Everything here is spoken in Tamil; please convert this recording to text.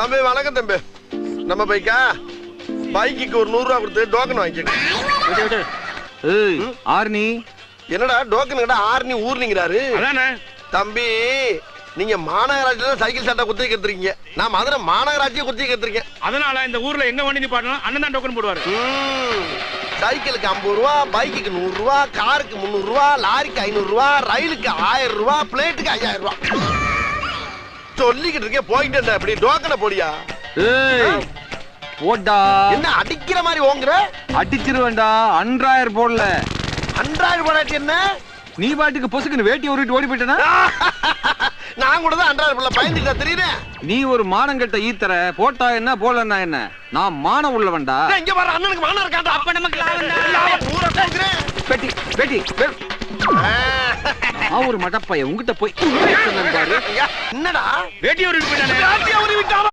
தம்பி வணக்கம் தம்பி. நம்ம பைக்கா பைக்கு ஒரு 100 ரூபா கொடுத்து டோக்கன் வாங்கிக்க. ஆர்னி என்னடா டோக்கன் கிட்ட ஆர்னி ஊர்னிங்கிறாரு. தம்பி நீங்க மாநகராட்சியில சைக்கிள் சட்டை குத்தி கத்துறீங்க, நான் மதுரை மாநகராட்சியை குத்தி கத்துறீங்க. அதனால இந்த ஊர்ல எங்க வண்டி நிப்பாட்டணும் அண்ணன் தான் டோக்கன் போடுவாரு. சைக்கிளுக்கு 50 ரூபா, பைக்குக்கு 100 ரூபா, காருக்கு 300 ரூபா, லாரிக்கு 500 ரூபா, ரயிலுக்கு 1000 ரூபா, பிளேட்டுக்கு 5000 ரூபா. சொல்லிக்கிட்டு இருக்கே போயிட்டு இப்படி டோக்கனை போடியா. போடா. என்ன அடிக்கிற மாதிரி ஓங்குற? அடிச்சிருவேண்டா. அன்றாயர் போடல. அன்றாயர் போடாட்டி என்ன? நீ பாட்டுக்கு பொசுக்குன்னு வேட்டி உருட்டு ஓடி போயிட்டனா? நான் கூட தான் அன்றாயர் போடல பயந்துட்டா தெரியுறேன். நீ ஒரு மானங்கட்ட ஈத்தற. போட்டா என்ன போடலன்னா என்ன? நான் மான உள்ளவன்டா. இங்க பாரு அண்ணனுக்கு மானம் இருக்காடா. அப்ப நமக்கு லாபம் பூரா போக்குறேன். பெட்டி பெட்டி நான் ஒரு மடப்பைய உங்கிட்ட போய் பாரு. என்னடா வேட்டி உருவி போயிட்டானே.